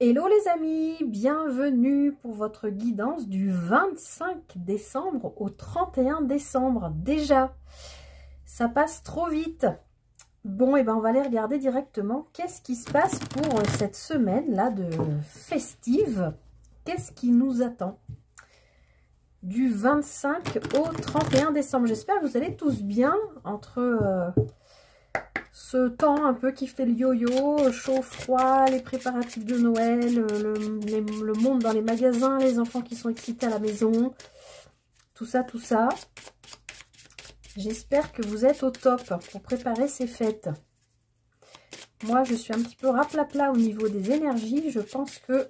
Hello les amis, bienvenue pour votre guidance du 25 décembre au 31 décembre. Déjà, ça passe trop vite. Bon, et ben on va aller regarder directement qu'est-ce qui se passe pour cette semaine-là de festive. Qu'est-ce qui nous attend du 25 au 31 décembre. J'espère que vous allez tous bien entre... ce temps un peu qui fait le yo-yo, chaud, froid, les préparatifs de Noël, le monde dans les magasins, les enfants qui sont excités à la maison, tout ça, tout ça. J'espère que vous êtes au top pour préparer ces fêtes. Moi, je suis un petit peu raplapla au niveau des énergies. Je pense que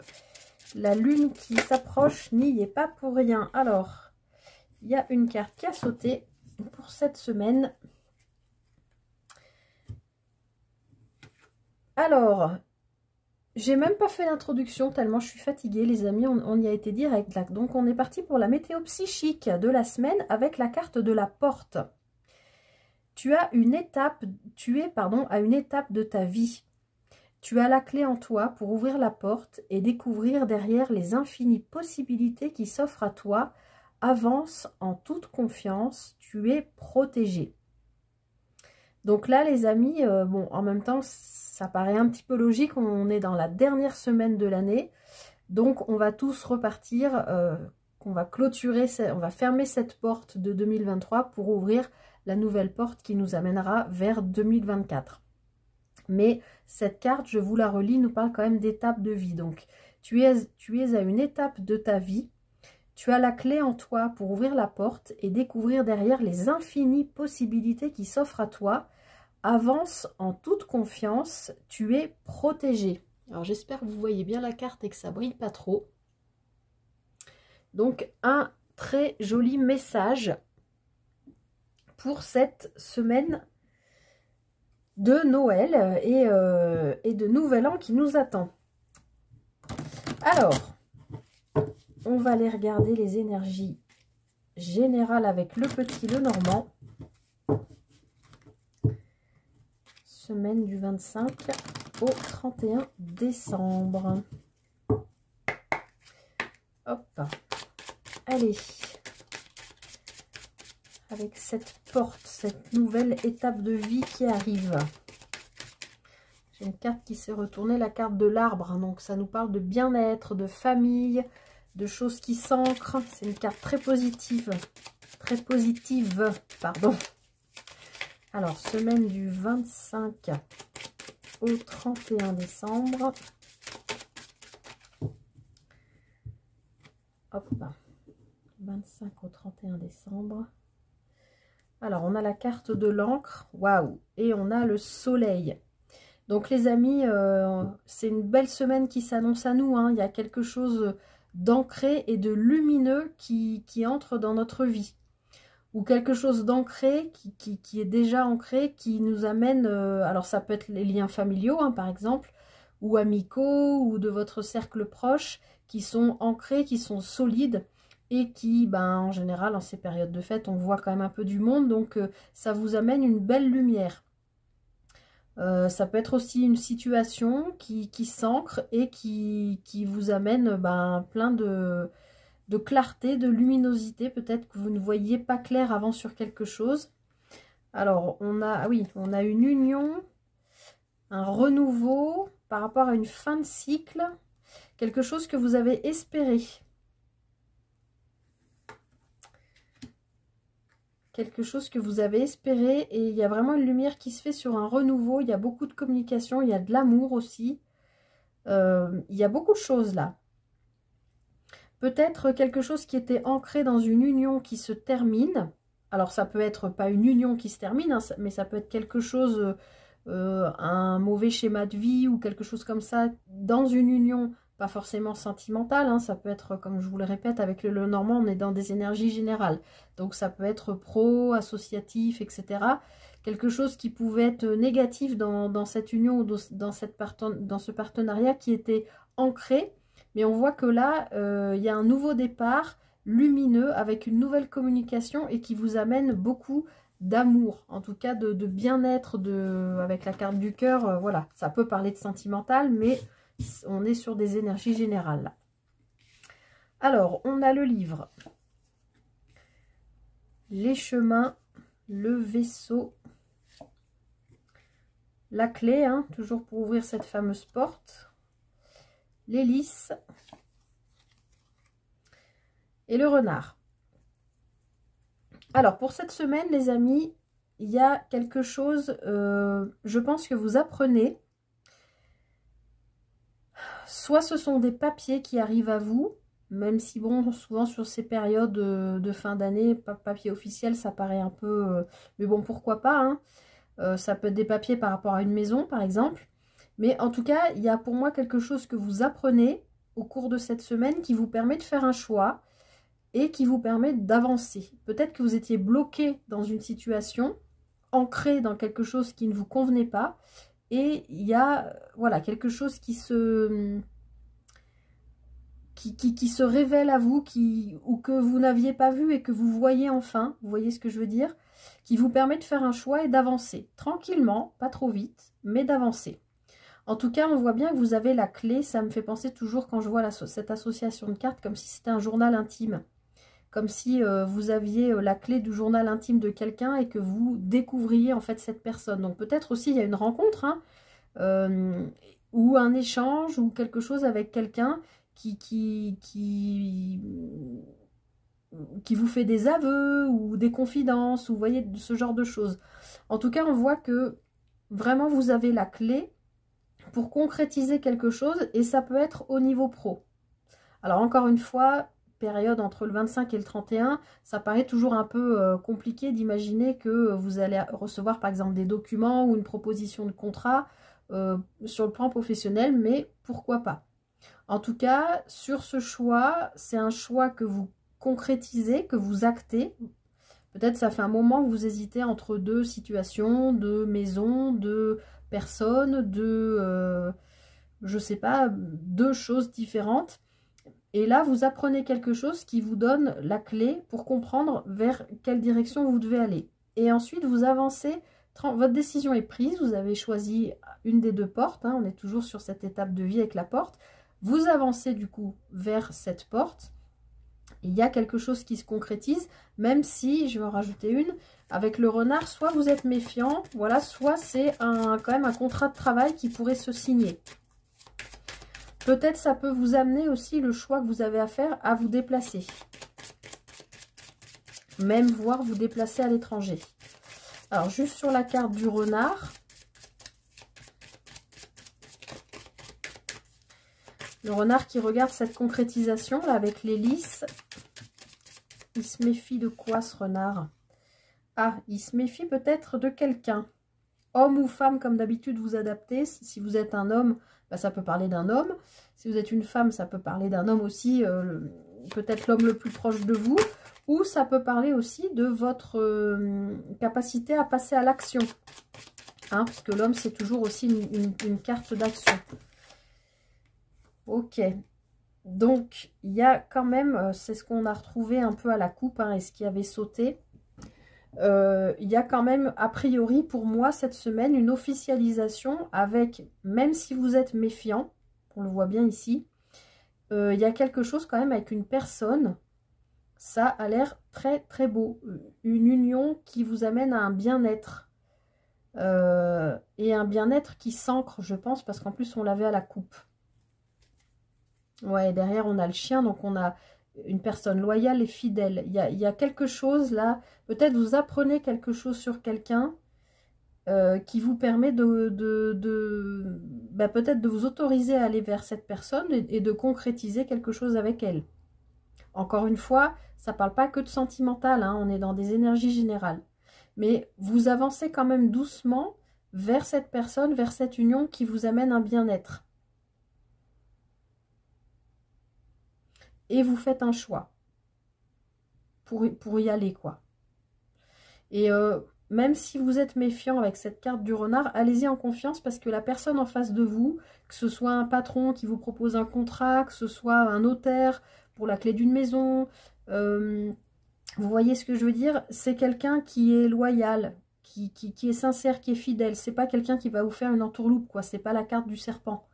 la lune qui s'approche n'y est pas pour rien. Alors, il y a une carte qui a sauté pour cette semaine. Alors, j'ai même pas fait d'introduction tellement je suis fatiguée les amis, on y a été direct là. Donc on est parti pour la météo psychique de la semaine avec la carte de la porte. Tu es à une étape de ta vie. Tu as la clé en toi pour ouvrir la porte et découvrir derrière les infinies possibilités qui s'offrent à toi. Avance en toute confiance, tu es protégé. Donc là les amis, bon en même temps ça paraît un petit peu logique, on est dans la dernière semaine de l'année, donc on va tous repartir, on va clôturer, on va fermer cette porte de 2023 pour ouvrir la nouvelle porte qui nous amènera vers 2024. Mais cette carte, je vous la relis, nous parle quand même d'étapes de vie. Donc tu es à une étape de ta vie, tu as la clé en toi pour ouvrir la porte et découvrir derrière les infinies possibilités qui s'offrent à toi. Avance en toute confiance, tu es protégé. Alors j'espère que vous voyez bien la carte et que ça brille pas trop. Donc un très joli message pour cette semaine de Noël et de Nouvel An qui nous attend. Alors, on va aller regarder les énergies générales avec le petit Lenormand. Semaine du 25 au 31 décembre. Hop. Allez. Avec cette porte, cette nouvelle étape de vie qui arrive. J'ai une carte qui s'est retournée, la carte de l'arbre. Donc ça nous parle de bien-être, de famille, de choses qui s'ancrent. C'est une carte très positive. Très positive, pardon. Alors, semaine du 25 au 31 décembre. Hop, 25 au 31 décembre. Alors, on a la carte de l'encre, waouh, et on a le soleil. Donc, les amis, c'est une belle semaine qui s'annonce à nous, hein. Il y a quelque chose d'ancré et de lumineux qui entre dans notre vie. Ou quelque chose d'ancré, qui est déjà ancré, qui nous amène, alors ça peut être les liens familiaux, hein, par exemple, ou amicaux, ou de votre cercle proche, qui sont ancrés, qui sont solides, et qui, ben, en général, en ces périodes de fête, on voit quand même un peu du monde, donc ça vous amène une belle lumière. Ça peut être aussi une situation qui s'ancre et qui vous amène ben, plein de clarté, de luminosité, peut-être que vous ne voyiez pas clair avant sur quelque chose. Alors, on a une union, un renouveau par rapport à une fin de cycle, quelque chose que vous avez espéré. Quelque chose que vous avez espéré et il y a vraiment une lumière qui se fait sur un renouveau. Il y a beaucoup de communication, il y a de l'amour aussi. Il y a beaucoup de choses là. Peut-être quelque chose qui était ancré dans une union qui se termine. Alors ça peut être pas une union qui se termine, hein, mais ça peut être quelque chose, un mauvais schéma de vie ou quelque chose comme ça dans une union, pas forcément sentimentale, hein, ça peut être, comme je vous le répète, avec le Lenormand, on est dans des énergies générales. Donc ça peut être pro, associatif, etc. Quelque chose qui pouvait être négatif dans cette union ou dans ce partenariat qui était ancré. Mais on voit que là, il y a un nouveau départ lumineux avec une nouvelle communication et qui vous amène beaucoup d'amour, en tout cas de bien-être, avec la carte du cœur. Voilà, ça peut parler de sentimental, mais On est sur des énergies générales là. Alors, on a le livre. Les chemins, le vaisseau, la clé, hein, toujours pour ouvrir cette fameuse porte, l'hélice et le renard. Alors, pour cette semaine, les amis, il y a quelque chose, je pense que vous apprenez. Soit ce sont des papiers qui arrivent à vous, même si, bon, souvent sur ces périodes de fin d'année, papier officiel, ça paraît un peu... mais bon, pourquoi pas, hein. Ça peut être des papiers par rapport à une maison, par exemple. Mais en tout cas, il y a pour moi quelque chose que vous apprenez au cours de cette semaine qui vous permet de faire un choix et qui vous permet d'avancer. Peut-être que vous étiez bloqué dans une situation, ancré dans quelque chose qui ne vous convenait pas, et il y a voilà, quelque chose qui se révèle à vous, ou que vous n'aviez pas vu et que vous voyez enfin, vous voyez ce que je veux dire, qui vous permet de faire un choix et d'avancer, tranquillement, pas trop vite, mais d'avancer. En tout cas, on voit bien que vous avez la clé, ça me fait penser toujours quand je vois cette association de cartes, comme si c'était un journal intime. Comme si vous aviez la clé du journal intime de quelqu'un et que vous découvriez en fait cette personne. Donc peut-être aussi il y a une rencontre, hein, ou un échange, ou quelque chose avec quelqu'un qui vous fait des aveux ou des confidences, ou vous voyez, ce genre de choses. En tout cas, on voit que vraiment vous avez la clé pour concrétiser quelque chose, et ça peut être au niveau pro. Alors encore une fois, période entre le 25 et le 31, ça paraît toujours un peu compliqué d'imaginer que vous allez recevoir par exemple des documents ou une proposition de contrat sur le plan professionnel, mais pourquoi pas. En tout cas, sur ce choix, c'est un choix que vous concrétisez, que vous actez. Peut-être ça fait un moment que vous hésitez entre deux situations, deux maisons, deux personnes, deux, je sais pas, deux choses différentes. Et là, vous apprenez quelque chose qui vous donne la clé pour comprendre vers quelle direction vous devez aller. Et ensuite, vous avancez, votre décision est prise, vous avez choisi une des deux portes, hein, on est toujours sur cette étape de vie avec la porte. Vous avancez du coup vers cette porte. Il y a quelque chose qui se concrétise, même si, je vais en rajouter une, avec le renard, soit vous êtes méfiant, voilà, soit c'est quand même un contrat de travail qui pourrait se signer. Peut-être ça peut vous amener aussi le choix que vous avez à faire à vous déplacer. Même voire vous déplacer à l'étranger. Alors, juste sur la carte du renard. Le renard qui regarde cette concrétisation là avec l'hélice. Il se méfie de quoi ce renard? Ah, il se méfie peut-être de quelqu'un. Homme ou femme, comme d'habitude, vous adaptez. Si vous êtes un homme, bah, ça peut parler d'un homme. Si vous êtes une femme, ça peut parler d'un homme aussi, peut-être l'homme le plus proche de vous. Ou ça peut parler aussi de votre capacité à passer à l'action. Hein, parce que l'homme, c'est toujours aussi une carte d'action. Ok. Donc, il y a quand même, c'est ce qu'on a retrouvé un peu à la coupe, hein, et ce qui avait sauté. Il y a quand même, a priori, pour moi, cette semaine, une officialisation avec, même si vous êtes méfiant, on le voit bien ici, il y a quelque chose quand même avec une personne. Ça a l'air très très beau. Une union qui vous amène à un bien-être. Et un bien-être qui s'ancre, je pense, parce qu'en plus, on l'avait à la coupe. Ouais, derrière, on a le chien, donc on a une personne loyale et fidèle. Il y a quelque chose là, peut-être vous apprenez quelque chose sur quelqu'un qui vous permet bah, peut-être de vous autoriser à aller vers cette personne et de concrétiser quelque chose avec elle. Encore une fois, ça ne parle pas que de sentimental, hein, on est dans des énergies générales. Mais vous avancez quand même doucement vers cette personne, vers cette union qui vous amène un bien-être. Et vous faites un choix pour y aller, quoi. Et même si vous êtes méfiant avec cette carte du renard, allez-y en confiance, parce que la personne en face de vous, que ce soit un patron qui vous propose un contrat, que ce soit un notaire pour la clé d'une maison, vous voyez ce que je veux dire, c'est quelqu'un qui est loyal, qui est sincère, qui est fidèle. C'est pas quelqu'un qui va vous faire une entourloupe, quoi. C'est pas la carte du serpent.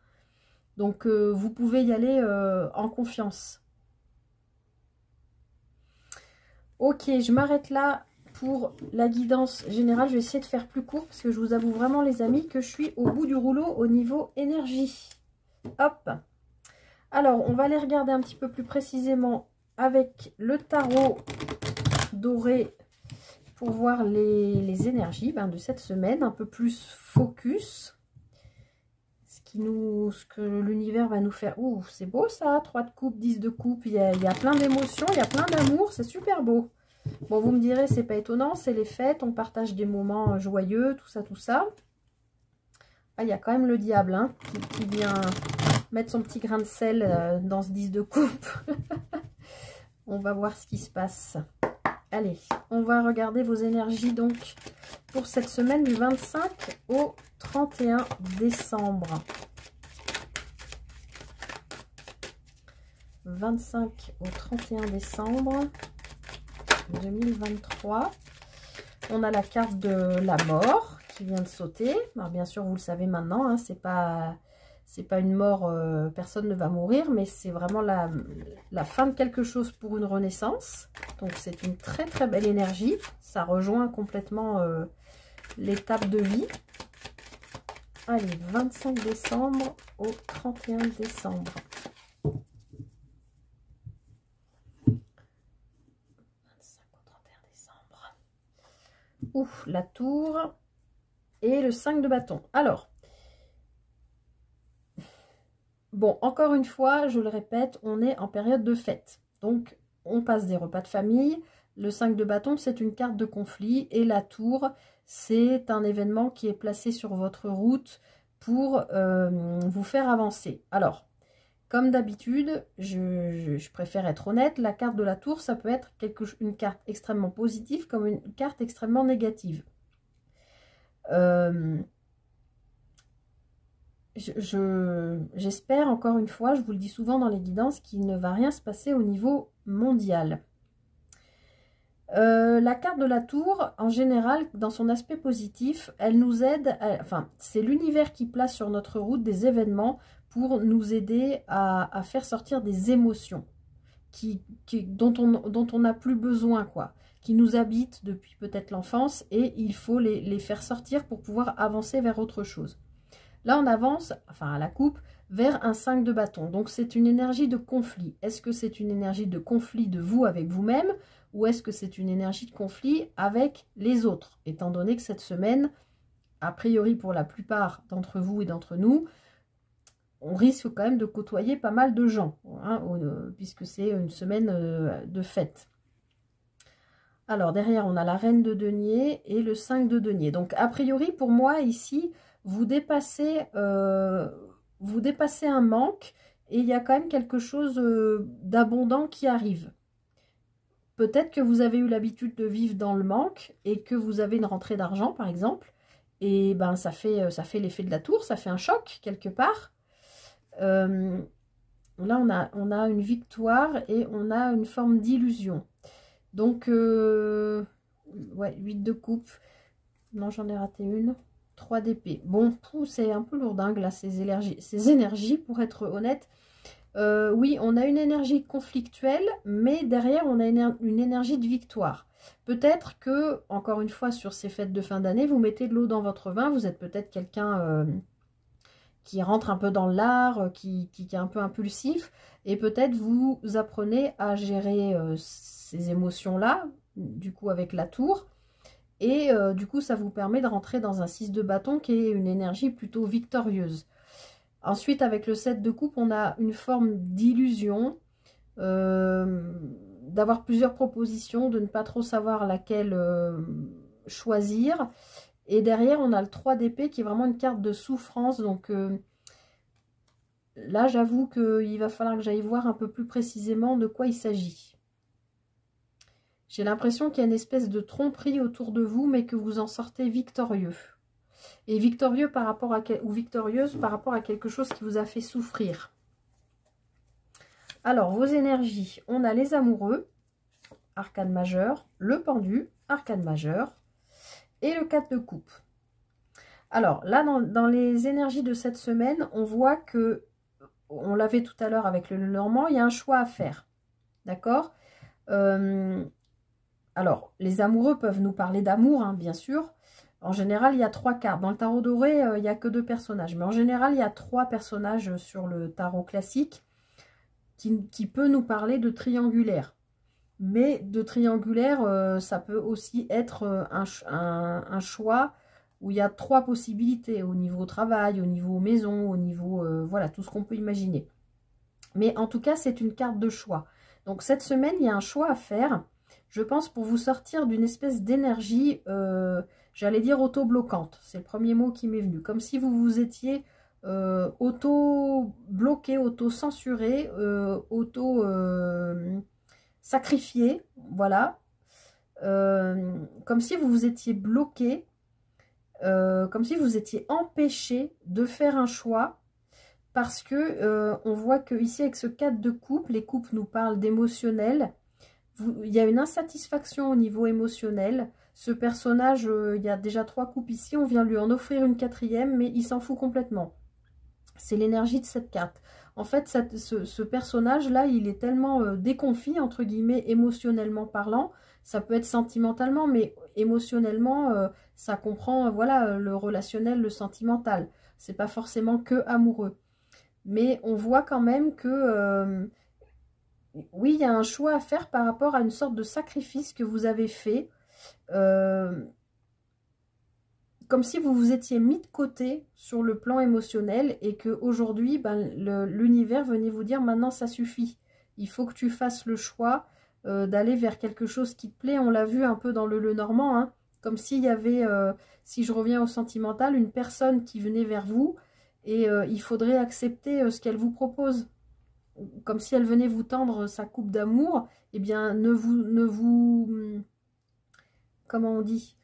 Donc, vous pouvez y aller en confiance. Ok, je m'arrête là pour la guidance générale. Je vais essayer de faire plus court parce que je vous avoue vraiment, les amis, que je suis au bout du rouleau au niveau énergie. Hop. Alors, on va aller regarder un petit peu plus précisément avec le tarot doré pour voir les énergies de cette semaine, un peu plus focus. Ce que l'univers va nous faire. Ouh, c'est beau ça, 3 de coupe, 10 de coupe, il y a plein d'émotions, il y a plein d'amour, c'est super beau. Bon, vous me direz, c'est pas étonnant, c'est les fêtes, on partage des moments joyeux, tout ça, tout ça. Ah, il y a quand même le diable hein, qui vient mettre son petit grain de sel dans ce 10 de coupe. On va voir ce qui se passe. Allez, on va regarder vos énergies donc pour cette semaine du 25 au 31 décembre. 25 au 31 décembre 2023. On a la carte de la mort qui vient de sauter. Alors bien sûr, vous le savez maintenant, hein, c'est pas une mort, personne ne va mourir, mais c'est vraiment la fin de quelque chose pour une renaissance. Donc c'est une très très belle énergie. Ça rejoint complètement l'étape de vie. Allez, 25 décembre au 31 décembre. 25 au 31 décembre. Ouf, la tour et le 5 de bâton. Alors, bon, encore une fois, je le répète, on est en période de fête. Donc, on passe des repas de famille. Le 5 de bâton, c'est une carte de conflit. Et la tour, c'est un événement qui est placé sur votre route pour vous faire avancer. Alors, comme d'habitude, je préfère être honnête. La carte de la tour, ça peut être une carte extrêmement positive comme une carte extrêmement négative. J'espère, encore une fois, je vous le dis souvent dans les guidances, qu'il ne va rien se passer au niveau mondial. La carte de la tour, en général, dans son aspect positif, elle nous aide, enfin, c'est l'univers qui place sur notre route des événements pour nous aider à faire sortir des émotions dont on n'a plus besoin, quoi, qui nous habitent depuis peut-être l'enfance, et il faut les faire sortir pour pouvoir avancer vers autre chose. Là, on avance, enfin à la coupe, vers un 5 de bâton. Donc, c'est une énergie de conflit. Est-ce que c'est une énergie de conflit de vous avec vous-même ou est-ce que c'est une énergie de conflit avec les autres? Étant donné que cette semaine, a priori pour la plupart d'entre vous et d'entre nous, on risque quand même de côtoyer pas mal de gens, hein, puisque c'est une semaine de fête. Alors, derrière, on a la reine de denier et le 5 de denier. Donc, a priori, pour moi, ici, vous dépassez un manque et il y a quand même quelque chose d'abondant qui arrive. Peut-être que vous avez eu l'habitude de vivre dans le manque et que vous avez une rentrée d'argent, par exemple. Et ben, ça fait l'effet de la tour, ça fait un choc quelque part. Là, on a une victoire et on a une forme d'illusion. Donc, ouais, 8 de coupe. Non, j'en ai raté une. 3 d'épée. Bon, c'est un peu lourdingue là, ces énergies, pour être honnête. Oui, on a une énergie conflictuelle, mais derrière, on a une énergie de victoire. Peut-être que, encore une fois, sur ces fêtes de fin d'année, vous mettez de l'eau dans votre vin. Vous êtes peut-être quelqu'un qui rentre un peu dans l'art, qui est un peu impulsif. Et peut-être vous apprenez à gérer ces émotions-là, du coup avec la tour. Et du coup, ça vous permet de rentrer dans un 6 de bâton qui est une énergie plutôt victorieuse. Ensuite, avec le 7 de coupe, on a une forme d'illusion, d'avoir plusieurs propositions, de ne pas trop savoir laquelle choisir. Et derrière, on a le 3 d'épée qui est vraiment une carte de souffrance. Donc là, j'avoue qu'il va falloir que j'aille voir un peu plus précisément de quoi il s'agit. J'ai l'impression qu'il y a une espèce de tromperie autour de vous, mais que vous en sortez victorieux. Et victorieux par rapport à ou victorieuse par rapport à quelque chose qui vous a fait souffrir. Alors, vos énergies, on a les amoureux, arcane majeur, le pendu, arcane majeur, et le 4 de coupe. Alors, là, dans les énergies de cette semaine, on voit que on l'avait tout à l'heure avec le Lenormand, il y a un choix à faire. D'accord? Alors, les amoureux peuvent nous parler d'amour, hein, bien sûr. En général, il y a 3 cartes. Dans le tarot doré, il n'y a que 2 personnages. Mais en général, il y a 3 personnages sur le tarot classique qui peut nous parler de triangulaire. Mais de triangulaire, ça peut aussi être un choix où il y a 3 possibilités au niveau travail, au niveau maison, au niveau, voilà, tout ce qu'on peut imaginer. Mais en tout cas, c'est une carte de choix. Donc cette semaine, il y a un choix à faire, je pense, pour vous sortir d'une espèce d'énergie, j'allais dire auto-bloquante. C'est le premier mot qui m'est venu. Comme si vous vous étiez auto-bloqué, auto-censuré, sacrifié, voilà. Comme si vous vous étiez bloqué, comme si vous étiez empêché de faire un choix. Parce que on voit que ici avec ce 4 de coupe, les coupes nous parlent d'émotionnel. Il y a une insatisfaction au niveau émotionnel. Ce personnage, il y a déjà 3 coupes ici, on vient lui en offrir une 4e, mais il s'en fout complètement. C'est l'énergie de cette carte. En fait, ce personnage-là, il est tellement déconfit, entre guillemets, émotionnellement parlant. Ça peut être sentimentalement, mais émotionnellement, ça comprend voilà, le relationnel, le sentimental. C'est pas forcément que amoureux. Mais on voit quand même que, oui, il y a un choix à faire par rapport à une sorte de sacrifice que vous avez fait. Comme si vous vous étiez mis de côté sur le plan émotionnel et qu'aujourd'hui, ben, l'univers venait vous dire maintenant ça suffit. Il faut que tu fasses le choix d'aller vers quelque chose qui te plaît. On l'a vu un peu dans le Lenormand, hein, comme s'il y avait, si je reviens au sentimental, une personne qui venait vers vous. Et il faudrait accepter ce qu'elle vous propose. Comme si elle venait vous tendre sa coupe d'amour. Eh bien, comment on dit?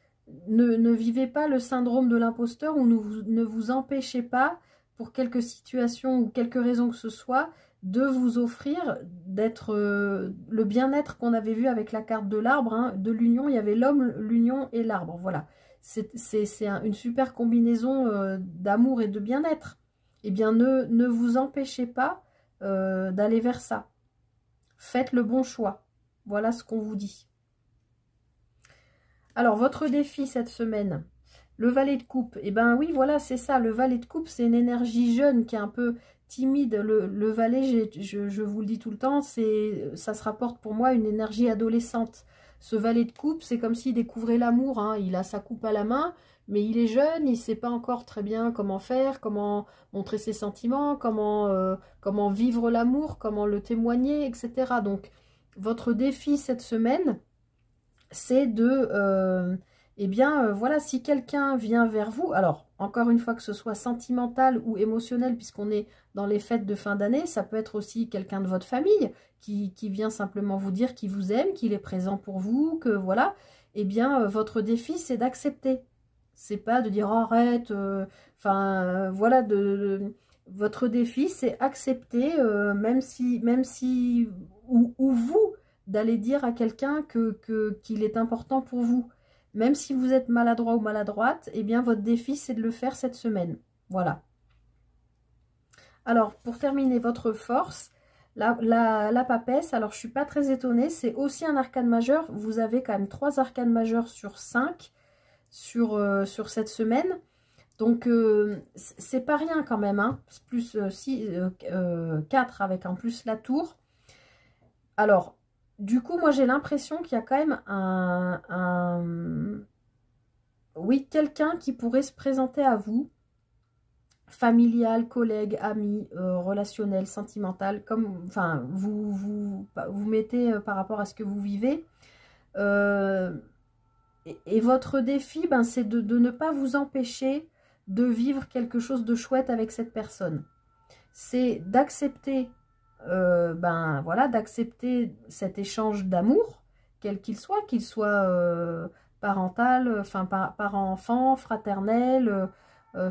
Ne vivez pas le syndrome de l'imposteur ou ne vous empêchez pas, pour quelques situations ou quelques raisons que ce soit, de vous offrir d'être le bien-être qu'on avait vu avec la carte de l'arbre. Hein, de l'union, il y avait l'homme, l'union et l'arbre. Voilà. C'est une super combinaison d'amour et de bien-être. Eh bien, ne vous empêchez pas d'aller vers ça. Faites le bon choix. Voilà ce qu'on vous dit. Alors, votre défi cette semaine, le valet de coupe. Eh bien, oui, voilà, c'est ça. Le valet de coupe, c'est une énergie jeune qui est un peu timide. Le valet, je vous le dis tout le temps, ça se rapporte pour moi à une énergie adolescente. Ce valet de coupe, c'est comme s'il découvrait l'amour, hein. Il a sa coupe à la main, mais il est jeune, il ne sait pas encore très bien comment faire, comment montrer ses sentiments, comment vivre l'amour, comment le témoigner, etc. Donc, votre défi cette semaine, c'est de, eh bien, voilà, si quelqu'un vient vers vous, alors, encore une fois, que ce soit sentimental ou émotionnel, puisqu'on est dans les fêtes de fin d'année, ça peut être aussi quelqu'un de votre famille qui vient simplement vous dire qu'il vous aime, qu'il est présent pour vous, que voilà, eh bien, votre défi, c'est d'accepter. C'est pas de dire, oh, arrête, voilà, votre défi, c'est accepter, même si ou vous, d'aller dire à quelqu'un qu'il est important pour vous. Même si vous êtes maladroit ou maladroite, eh bien, votre défi, c'est de le faire cette semaine. Voilà. Alors, pour terminer, votre force, la papesse, alors je ne suis pas très étonnée, c'est aussi un arcane majeur. Vous avez quand même 3 arcanes majeurs sur 5 sur cette semaine. Donc, c'est pas rien quand même, hein. Plus 4 avec en plus la tour. Alors, du coup, moi, j'ai l'impression qu'il y a quand même oui, quelqu'un qui pourrait se présenter à vous, familial, collègue, ami, relationnel, sentimental, comme, enfin, vous mettez par rapport à ce que vous vivez. Et votre défi, ben, c'est de ne pas vous empêcher de vivre quelque chose de chouette avec cette personne. C'est d'accepter ben voilà, d'accepter cet échange d'amour, quel qu'il soit parental, enfin parent-enfant, fraternel,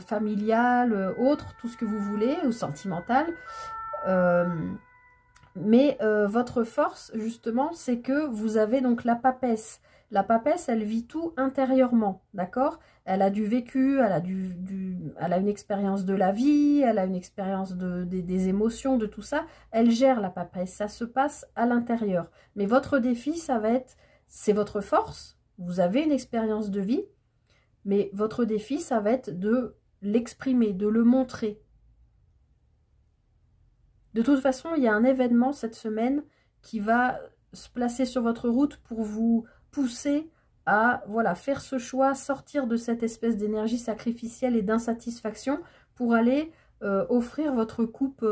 familial, autre, tout ce que vous voulez, ou sentimental. Mais votre force, justement, c'est que vous avez donc la papesse La papesse, elle vit tout intérieurement, d'accord? Elle a du vécu, elle a, elle a une expérience de la vie, elle a une expérience des émotions, de tout ça. Elle gère la papesse, ça se passe à l'intérieur. Mais votre défi, ça va être, c'est votre force, vous avez une expérience de vie, mais votre défi, ça va être de l'exprimer, de le montrer. De toute façon, il y a un événement cette semaine qui va se placer sur votre route pour vous pousser à voilà, faire ce choix, sortir de cette espèce d'énergie sacrificielle et d'insatisfaction pour aller offrir votre coupe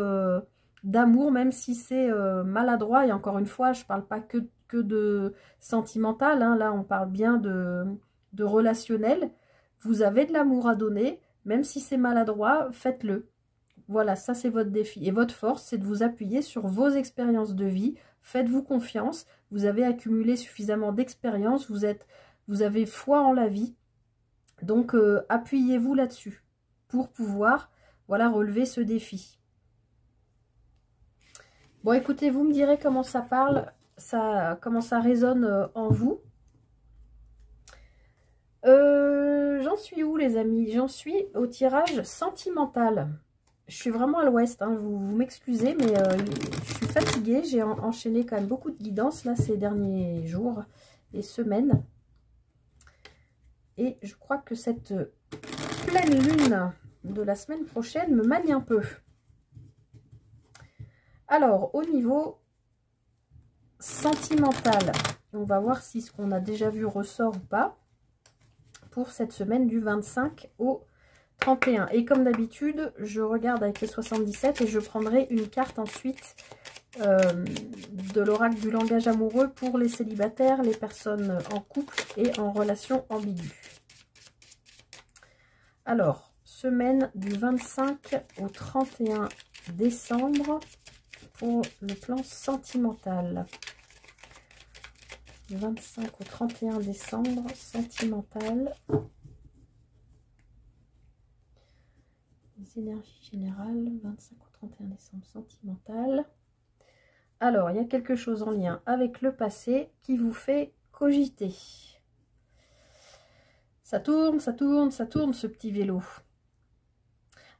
d'amour, même si c'est maladroit. Et encore une fois, je ne parle pas que de sentimental, hein, là on parle bien de relationnel. Vous avez de l'amour à donner, même si c'est maladroit, faites-le. Voilà, ça c'est votre défi. Et votre force, c'est de vous appuyer sur vos expériences de vie. Faites-vous confiance. Vous avez accumulé suffisamment d'expérience. Vous avez foi en la vie. Donc, appuyez-vous là-dessus pour pouvoir, voilà, relever ce défi. Bon, écoutez, vous me direz comment ça parle, comment ça résonne en vous. J'en suis où, les amis? J'en suis au tirage sentimental. Je suis vraiment à l'ouest, hein, vous m'excusez, mais je suis fatiguée. J'ai enchaîné quand même beaucoup de guidance là ces derniers jours et semaines. Et je crois que cette pleine lune de la semaine prochaine me manie un peu. Alors, au niveau sentimental, on va voir si ce qu'on a déjà vu ressort ou pas pour cette semaine du 25 au 31. Et comme d'habitude, je regarde avec les 77 et je prendrai une carte ensuite de l'oracle du langage amoureux pour les célibataires, les personnes en couple et en relation ambiguë. Alors, semaine du 25 au 31 décembre pour le plan sentimental. Du 25 au 31 décembre, sentimental. Les énergies générales, 25 au 31 décembre, sentimental. Alors, il y a quelque chose en lien avec le passé qui vous fait cogiter. Ça tourne, ça tourne, ça tourne, ce petit vélo.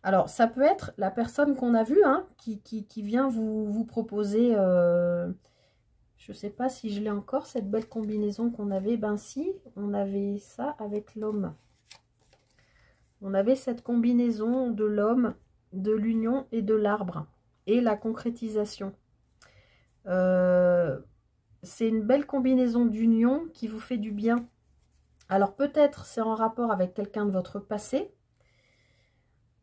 Alors, ça peut être la personne qu'on a vue, hein, qui vient vous proposer... je ne sais pas si je l'ai encore, cette belle combinaison qu'on avait. Ben si, on avait ça avec l'homme. On avait cette combinaison de l'homme, de l'union et de l'arbre. Et la concrétisation. C'est une belle combinaison d'union qui vous fait du bien. Alors peut-être c'est en rapport avec quelqu'un de votre passé.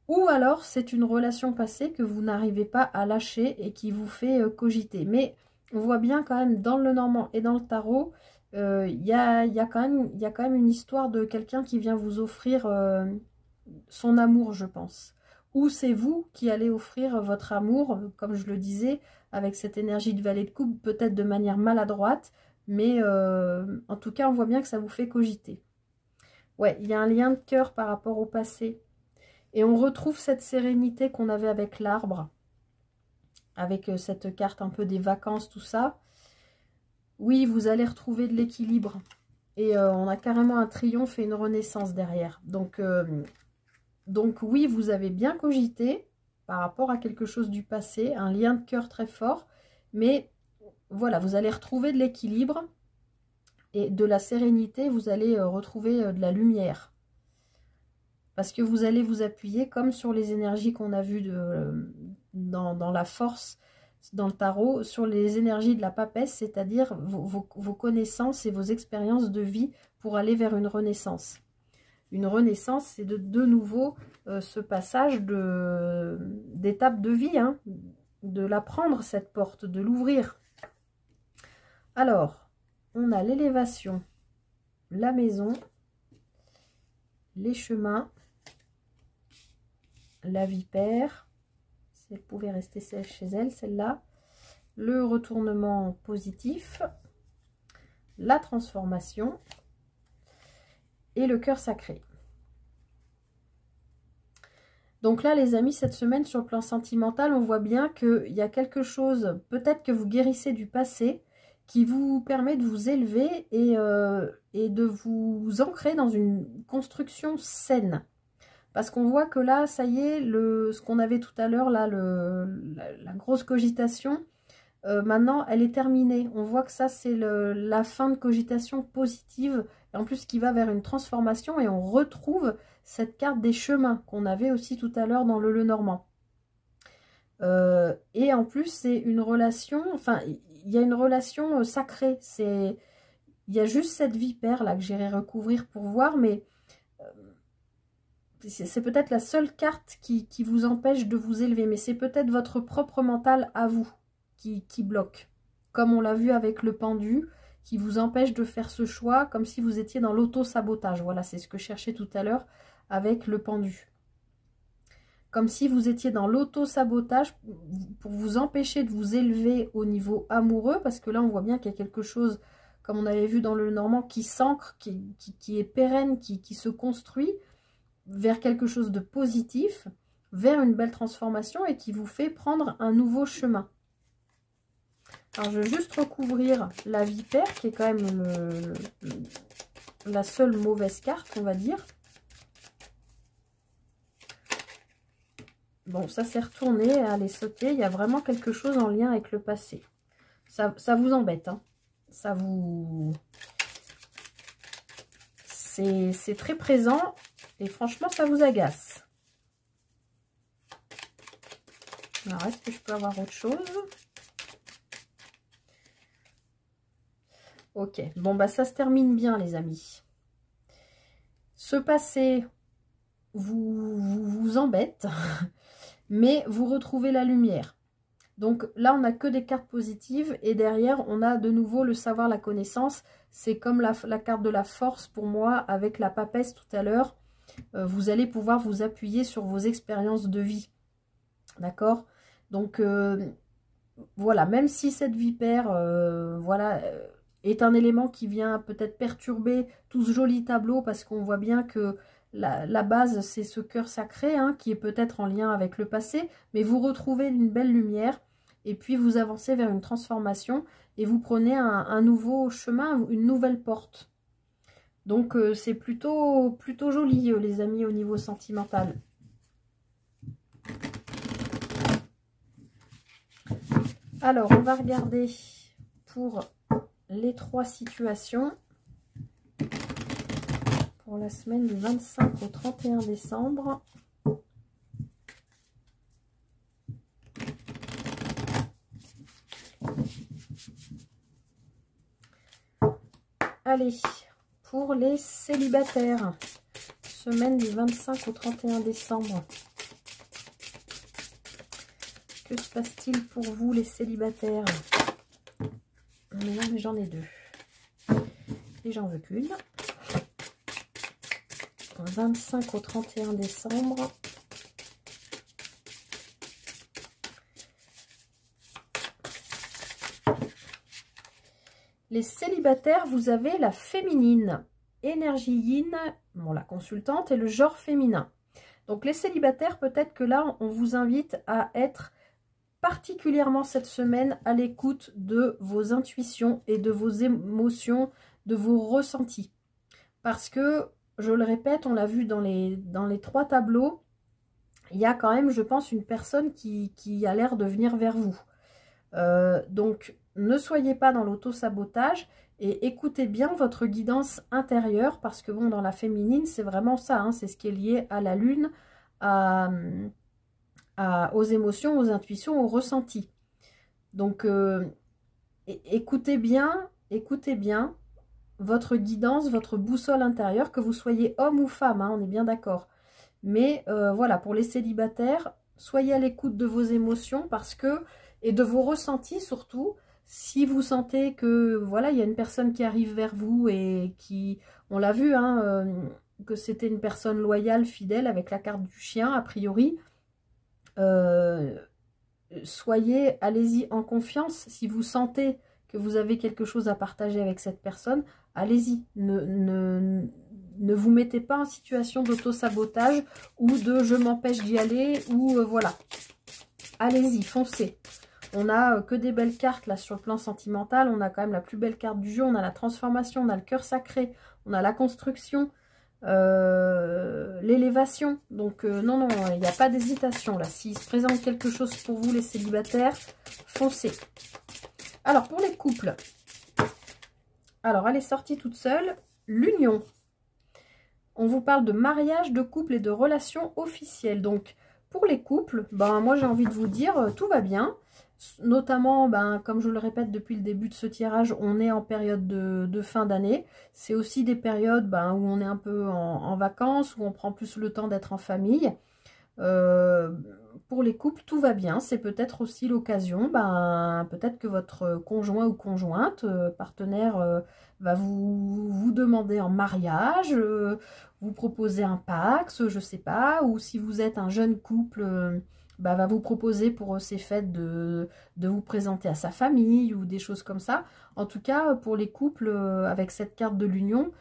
Ou alors c'est une relation passée que vous n'arrivez pas à lâcher et qui vous fait cogiter. Mais on voit bien quand même dans le Normand et dans le tarot, il y a quand même une histoire de quelqu'un qui vient vous offrir son amour, je pense. Ou c'est vous qui allez offrir votre amour, comme je le disais, avec cette énergie de valet de coupe, peut-être de manière maladroite, mais en tout cas, on voit bien que ça vous fait cogiter. Ouais, il y a un lien de cœur par rapport au passé. Et on retrouve cette sérénité qu'on avait avec l'arbre, avec cette carte un peu des vacances, tout ça. Oui, vous allez retrouver de l'équilibre. Et on a carrément un triomphe et une renaissance derrière. Donc oui, vous avez bien cogité par rapport à quelque chose du passé, un lien de cœur très fort. Mais voilà, vous allez retrouver de l'équilibre et de la sérénité. Vous allez retrouver de la lumière. Parce que vous allez vous appuyer comme sur les énergies qu'on a vues dans la force, dans le tarot, sur les énergies de la papesse, c'est-à-dire vos connaissances et vos expériences de vie pour aller vers une renaissance. Une renaissance, c'est de nouveau ce passage d'étape de vie, hein, de la prendre cette porte, de l'ouvrir. Alors, on a l'élévation, la maison, les chemins, la vipère, si elle pouvait rester chez elle, celle-là, le retournement positif, la transformation et le cœur sacré. Donc là, les amis, cette semaine, sur le plan sentimental, on voit bien qu'il y a quelque chose, peut-être que vous guérissez du passé, qui vous permet de vous élever et de vous ancrer dans une construction saine. Parce qu'on voit que là, ça y est, ce qu'on avait tout à l'heure, là, la grosse cogitation, maintenant, elle est terminée. On voit que ça, c'est la fin de cogitation positive, et en plus qui va vers une transformation, et on retrouve cette carte des chemins qu'on avait aussi tout à l'heure dans le Lenormand. Et en plus, c'est une relation, enfin, il y a une relation sacrée. Il y a juste cette vipère là que j'irai recouvrir pour voir, mais c'est peut-être la seule carte qui vous empêche de vous élever, mais c'est peut-être votre propre mental à vous qui bloque. Comme on l'a vu avec le pendu, qui vous empêche de faire ce choix, comme si vous étiez dans l'auto-sabotage. Voilà, c'est ce que je cherchais tout à l'heure avec le pendu. Comme si vous étiez dans l'auto-sabotage pour vous empêcher de vous élever au niveau amoureux, parce que là, on voit bien qu'il y a quelque chose, comme on avait vu dans le Normand, qui s'ancre, qui est pérenne, qui se construit vers quelque chose de positif, vers une belle transformation et qui vous fait prendre un nouveau chemin. Alors, je vais juste recouvrir la vipère, qui est quand même la seule mauvaise carte, on va dire. Bon, ça s'est retourné, allez sauter. Il y a vraiment quelque chose en lien avec le passé. Ça vous embête, hein. Ça vous... C'est très présent et franchement, ça vous agace. Alors, est-ce que je peux avoir autre chose? Ok, bon, bah ça se termine bien, les amis. Ce passé vous embête, mais vous retrouvez la lumière. Donc là, on n'a que des cartes positives et derrière, on a de nouveau le savoir, la connaissance. C'est comme la carte de la force pour moi avec la papesse tout à l'heure. Vous allez pouvoir vous appuyer sur vos expériences de vie. D'accord? Donc voilà, même si cette vipère voilà, est un élément qui vient peut-être perturber tout ce joli tableau parce qu'on voit bien que la base, c'est ce cœur sacré hein, qui est peut-être en lien avec le passé, mais vous retrouvez une belle lumière et puis vous avancez vers une transformation et vous prenez un nouveau chemin, une nouvelle porte. Donc c'est plutôt joli les amis au niveau sentimental. Alors on va regarder pour les 3 situations. Pour la semaine du 25 au 31 décembre. Allez, pour les célibataires, semaine du 25 au 31 décembre. Que se passe-t-il pour vous les célibataires? Mais non, mais j'en ai 2. Et j'en veux qu'une. 25 au 31 décembre. Les célibataires, vous avez la féminine, énergie yin, bon, la consultante, et le genre féminin. Donc les célibataires, peut-être que là, on vous invite à être particulièrement cette semaine à l'écoute de vos intuitions et de vos émotions, de vos ressentis. Parce que, je le répète, on l'a vu dans les 3 tableaux, il y a quand même, je pense, une personne qui a l'air de venir vers vous. Donc, ne soyez pas dans l'auto-sabotage et écoutez bien votre guidance intérieure parce que, bon, dans la féminine, c'est vraiment ça, hein, c'est ce qui est lié à la lune, aux émotions, aux intuitions, aux ressentis. Donc, écoutez bien votre guidance, votre boussole intérieure, que vous soyez homme ou femme, hein, on est bien d'accord. Mais voilà, pour les célibataires, soyez à l'écoute de vos émotions parce que, et de vos ressentis surtout, si vous sentez que voilà, il y a une personne qui arrive vers vous et qui, on l'a vu, hein, que c'était une personne loyale, fidèle, avec la carte du chien, a priori, soyez, allez-y en confiance. Si vous sentez que vous avez quelque chose à partager avec cette personne, allez-y. Ne vous mettez pas en situation d'auto-sabotage ou de je m'empêche d'y aller ou voilà. Allez-y, foncez. On a que des belles cartes là sur le plan sentimental. On a quand même la plus belle carte du jeu. On a la transformation, on a le cœur sacré, on a la construction, l'élévation. Donc non, non, il n'y a pas d'hésitation là. S'il se présente quelque chose pour vous les célibataires, foncez. Alors pour les couples, alors elle est sortie toute seule, l'union. On vous parle de mariage, de couple et de relations officielles. Donc pour les couples, ben moi j'ai envie de vous dire, tout va bien. Notamment, ben, comme je le répète depuis le début de ce tirage, on est en période de fin d'année. C'est aussi des périodes ben, où on est un peu en vacances, où on prend plus le temps d'être en famille. Pour les couples, tout va bien. C'est peut-être aussi l'occasion, ben, peut-être que votre conjoint ou conjointe, partenaire, va vous demander en mariage, vous proposer un Pacs, je sais pas, ou si vous êtes un jeune couple, bah, va vous proposer pour ces fêtes de vous présenter à sa famille ou des choses comme ça. En tout cas, pour les couples, avec cette carte de l'union,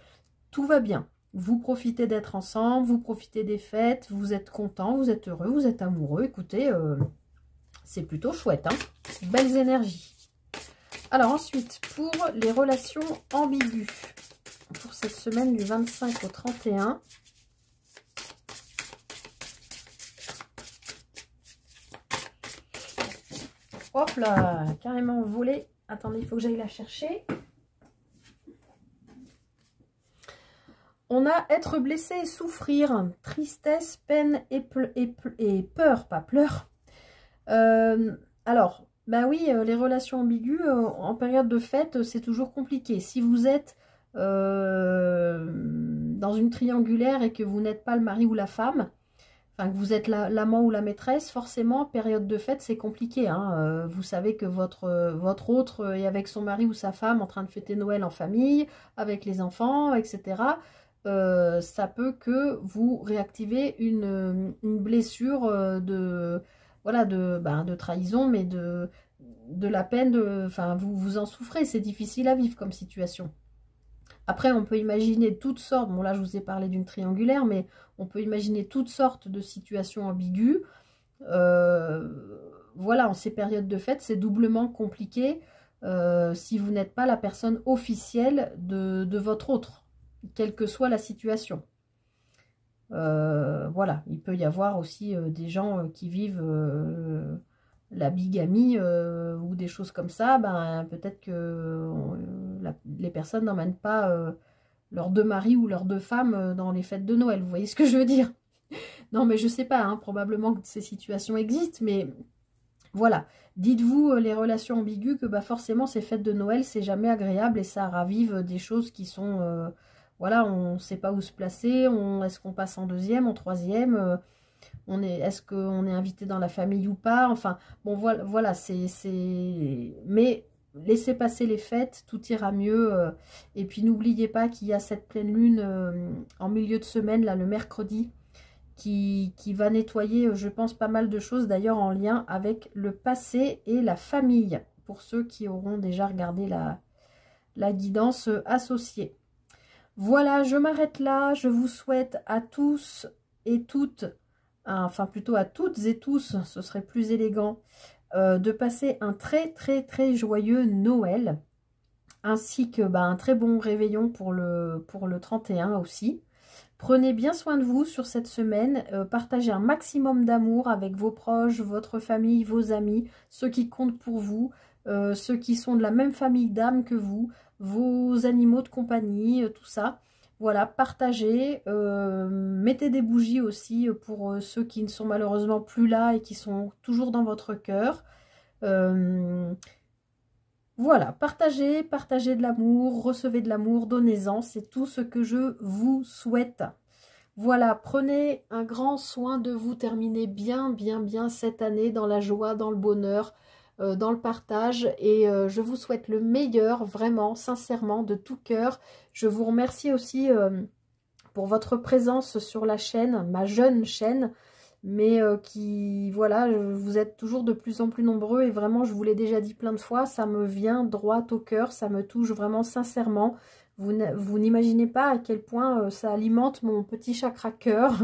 tout va bien. Vous profitez d'être ensemble, vous profitez des fêtes, vous êtes content, vous êtes heureux, vous êtes amoureux. Écoutez, c'est plutôt chouette, hein. Belles énergies. Alors ensuite, pour les relations ambiguës, pour cette semaine du 25 au 31, hop là, carrément volé. Attendez, il faut que j'aille la chercher. On a être blessé et souffrir, tristesse, peine et peur, pas pleurs. Alors, ben oui, les relations ambiguës, en période de fête, c'est toujours compliqué. Si vous êtes dans une triangulaire et que vous n'êtes pas le mari ou la femme, enfin que vous êtes l'amant ou la maîtresse, forcément, période de fête, c'est compliqué. Hein. Vous savez que votre autre est avec son mari ou sa femme en train de fêter Noël en famille, avec les enfants, etc. Ça peut que vous réactivez une blessure voilà, de trahison, mais de la peine, enfin, vous en souffrez, c'est difficile à vivre comme situation. Après, on peut imaginer toutes sortes, bon là je vous ai parlé d'une triangulaire, mais on peut imaginer toutes sortes de situations ambiguës. Voilà, en ces périodes de fête, c'est doublement compliqué si vous n'êtes pas la personne officielle de votre autre, quelle que soit la situation. Voilà, il peut y avoir aussi des gens qui vivent la bigamie ou des choses comme ça. Ben, peut-être que les personnes n'emmènent pas leurs deux maris ou leurs deux femmes dans les fêtes de Noël. Vous voyez ce que je veux dire? Non, mais je sais pas, hein, probablement que ces situations existent, mais voilà. Dites-vous, les relations ambiguës, que bah, forcément, ces fêtes de Noël, c'est jamais agréable et ça ravive des choses qui sont... voilà, on ne sait pas où se placer, est-ce qu'on passe en deuxième, en troisième, est-ce qu'on est invité dans la famille ou pas, enfin, bon, voilà, mais laissez passer les fêtes, tout ira mieux, et puis n'oubliez pas qu'il y a cette pleine lune en milieu de semaine, là, le mercredi, qui va nettoyer, je pense, pas mal de choses, d'ailleurs en lien avec le passé et la famille, pour ceux qui auront déjà regardé la guidance associée. Voilà, je m'arrête là. Je vous souhaite à tous et toutes, enfin plutôt à toutes et tous, ce serait plus élégant, de passer un très très très joyeux Noël, ainsi que un très bon réveillon pour le 31 aussi. Prenez bien soin de vous sur cette semaine, partagez un maximum d'amour avec vos proches, votre famille, vos amis, ceux qui comptent pour vous, ceux qui sont de la même famille d'âme que vous, vos animaux de compagnie, tout ça. Voilà, partagez, mettez des bougies aussi pour ceux qui ne sont malheureusement plus là et qui sont toujours dans votre cœur. Voilà, partagez de l'amour, recevez de l'amour, donnez-en, c'est tout ce que je vous souhaite. Voilà, prenez un grand soin de vous, terminez bien cette année dans la joie, dans le bonheur, dans le partage, et je vous souhaite le meilleur, vraiment, sincèrement, de tout cœur. Je vous remercie aussi pour votre présence sur la chaîne, ma jeune chaîne, mais voilà, vous êtes toujours de plus en plus nombreux, et vraiment, je vous l'ai déjà dit plein de fois, ça me vient droit au cœur, ça me touche vraiment sincèrement. Vous n'imaginez pas à quel point ça alimente mon petit chakra cœur.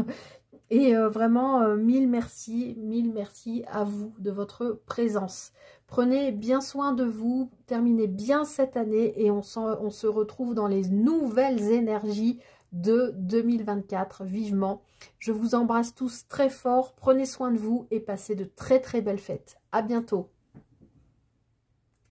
Et vraiment, mille merci à vous de votre présence. Prenez bien soin de vous, terminez bien cette année et on se retrouve dans les nouvelles énergies de 2024, vivement. Je vous embrasse tous très fort, prenez soin de vous et passez de très très belles fêtes. À bientôt.